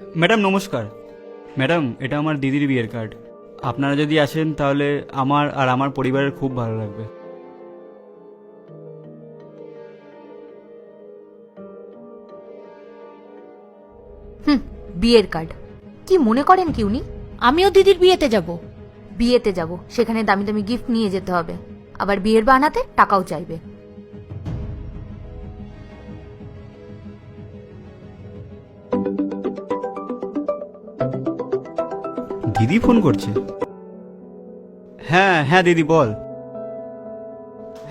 Madam নমস্কার। Madam, এটা আমার দিদির বিয়ের কার্ড। আপনারা যদি আসেন তাহলে আমার আর আমার পরিবারের খুব ভালো লাগবে। হুম, বিয়ের কার্ড। কি মনে করেন কি উনি? আমিও দিদির বিয়েতে যাব। বিয়েতে যাব, সেখানে দামি দামি গিফট নিয়ে যেতে হবে, আবার বিয়ের বাহানাতে টাকাও চাইবে। দিদি ফোন করছে? হ্যাঁ হ্যাঁ দিদি বল।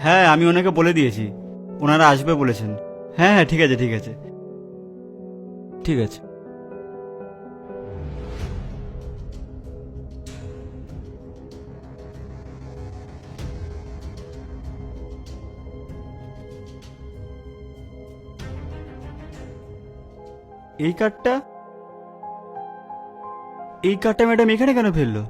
হ্যাঁ আমি ওনাকে বলে দিয়েছি, ওনারা আসবে বলেছেন। হ্যাঁ হ্যাঁ ঠিক আছে ঠিক আছে ঠিক আছে। এই কার্ডটা ম্যাডাম এখানে কেন ফেললো?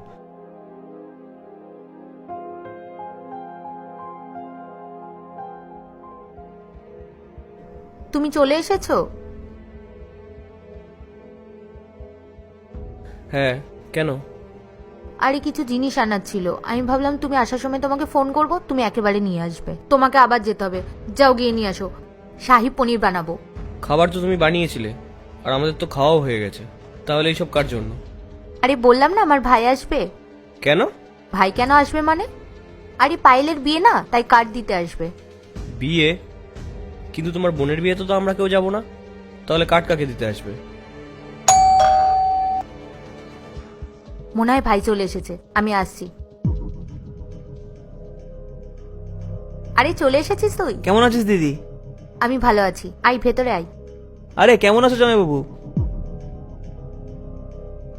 তুমি চলে এসেছো? হ্যাঁ, কেন? আরে কিছু জিনিস আনার ছিল, আমি ভাবলাম তুমি আসার সময় তোমাকে ফোন করব, তুমি একেবারে নিয়ে আসবে। তোমাকে আবার যেতে হবে, যাও গিয়ে নিয়ে আসো। শাহী পনির বানাবো। খাবার তো তুমি বানিয়েছিলে, আর আমাদের তো খাওয়াও হয়ে গেছে, তাহলে এইসব কার জন্য? আরে বললাম না আমার ভাই আসবে। কেন? ভাই কেন আসবে মানে? আরে পায়েলের বিয়ে না, তাই কার্ড দিতে আসবে। বিয়ে? কিন্তু তোমার বোনের বিয়েতে তো আমরা কেউ যাব না, তাহলে কার্ড কাকে দিতে আসবে? মনে হয় ভাই চলে এসেছে, আমি আসছি। আরে চলে এসেছিস তুই? কেমন আছিস দিদি? আমি ভালো আছি, আই ভেতরে আই। আরে কেমন আছো জামাইবাবু?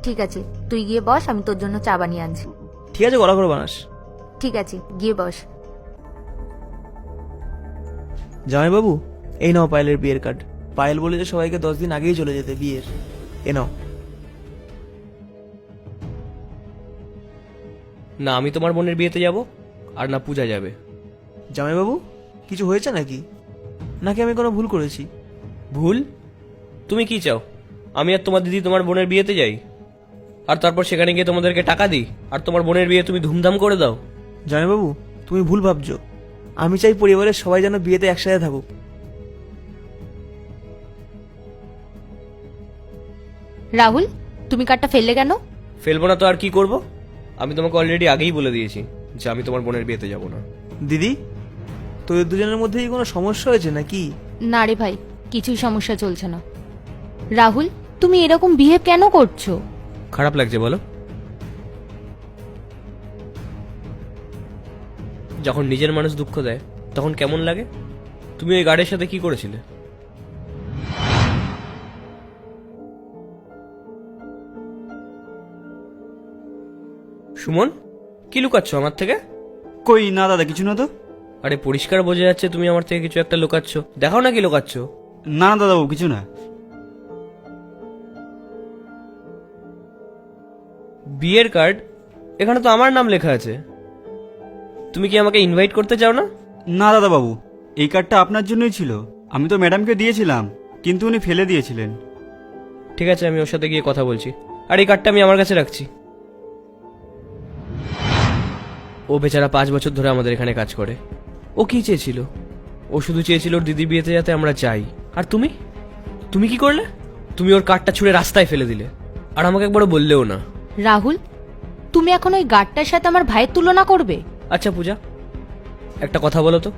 ঠিক আছে, তুই গিয়ে বস, আমি তোর জন্য চা বানিয়ে আনছি। ঠিক আছে, গলা করে বানাস। ঠিক আছে, গিয়ে বস। জামাইবাবু, এই নাও পায়েলের বিয়ের কার্ড। পায়েল বলেছে সবাইকে 10 দিন আগেই চলে যেতে বিয়ের। এ নাও। না আমি তোমার বোনের বিয়েতে যাব, আর না পূজা যাবে। জামাইবাবু, কিছু হয়েছে নাকি? নাকি আমি কোনো ভুল করেছি? ভুল? তুমি কি চাও আমি আর তোমার দিদি তোমার বোনের বিয়েতে যাই, আর তারপর সেখানে গিয়ে তোমাদেরকে টাকা দিই, আর তোমার বোনের বিয়ে তুমি ধুমধাম করে দাও? জামাইবাবু, তুমি ভুল ভাবছো। আমি চাই পরিবারের সবাই যেন বিয়েতে একসাথে থাকুক। রাহুল, তুমি কার্ডটা ফেললে কেন? ফেলবো না তো আর কি করব? আমি তোমাকে অলরেডি আগেই বলে দিয়েছি যে আমি তোমার বোনের বিয়েতে যাব না। দিদি, তোদের দুজনের মধ্যে কি কোনো সমস্যা হয়েছে নাকি? না রে ভাই, কিছুই সমস্যা চলছে না। রাহুল, তুমি এরকম বিহেভ কেন করছো? খারাপ লাগছে বলো? যখন নিজের মানুষ দুঃখ দেয় তখন কেমন লাগে? তুমি ওই গার্ডের সাথে কি করেছিলে? সুমন, কি লুকাচ্ছ আমার থেকে? কই না দাদা, কিছু না তো। আরে পরিষ্কার বোঝা যাচ্ছে তুমি আমার থেকে কিছু একটা লুকাচ্ছ। দেখাও না কি লুকাচ্ছ। না না দাদাবাবু, কিছু না। বিয়ের কার্ড? এখানে তো আমার নাম লেখা আছে। তুমি কি আমাকে ইনভাইট করতে চাও না? না দাদাবাবু, এই কার্ডটা আপনার জন্যই ছিল। আমি তো ম্যাডামকে দিয়েছিলাম, কিন্তু উনি ফেলে দিয়েছিলেন। ঠিক আছে, আমি ওর সাথে গিয়ে কথা বলছি। আর এই কার্ডটা আমি আমার কাছে রাখছি। ও বেচারা 5 বছর ধরে আমাদের এখানে কাজ করে। ও কি চেয়েছিল? ও শুধু চেয়েছিল ওর দিদির বিয়েতে যাতে আমরা যাই। আর তুমি তুমি কি করলে? তুমি ওর কার্ডটা ছুঁড়ে রাস্তায় ফেলে দিলে, আর আমাকে একবারও বললেও না। রাহুল, তুমি এখন ওই গার্ডটার সাথে আমার ভাইয়ের তুলনা করবে? আচ্ছা পূজা, একটা কথা বলো তো,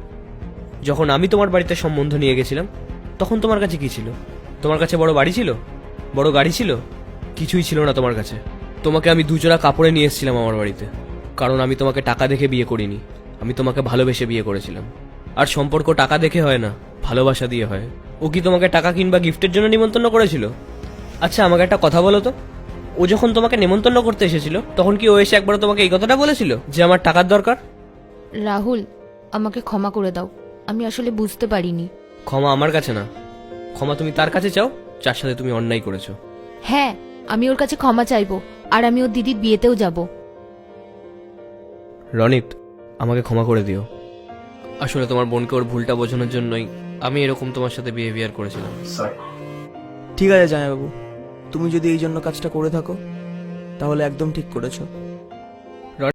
যখন আমি তোমার বাড়িতে সম্বন্ধ নিয়ে গেছিলাম তখন তোমার কাছে কি ছিল? তোমার কাছে বড় বাড়ি ছিল? বড় গাড়ি ছিল? কিছুই ছিল না তোমার কাছে। তোমাকে আমি 2 জোড়া কাপড়ে নিয়ে এসেছিলাম আমার বাড়িতে, কারণ আমি তোমাকে টাকা দেখে বিয়ে করিনি, আমি তোমাকে ভালোবেসে বিয়ে করেছিলাম। আর সম্পর্ক টাকা দেখে হয় না, ভালোবাসা দিয়ে হয়। ও কি তোমাকে টাকা কিংবা গিফটের জন্য নিমন্ত্রণ করেছিল? আচ্ছা আমাকে একটা কথা বলো তো, ও যখন তোমাকে নিমন্ত্রণ করতে এসেছিল তখন কি ও এসে একবার তোমাকে এই কথাটা বলেছিল যে আমার টাকার দরকার? রাহুল, আমাকে ক্ষমা করে দাও, আমি আসলে বুঝতে পারিনি। ক্ষমা আমার কাছে না, ক্ষমা তুমি তার কাছে চাও যার সাথে তুমি অন্যায় করেছো। হ্যাঁ, আমি ওর কাছে ক্ষমা চাইবো, আর আমি ওর দিদির বিয়েতেও যাব। রনিত, আমাকে ক্ষমা করে দিও। আসলে তোমার বোনকে ওর ভুলটা বোঝানোর জন্যই আমি এরকম তোমার সাথে বিহেভিয়ার করেছিলাম। ঠিক আছে জামাইবাবু, তুমি যদি এই জন্য কাজটা করে থাকো তাহলে একদম ঠিক করেছো।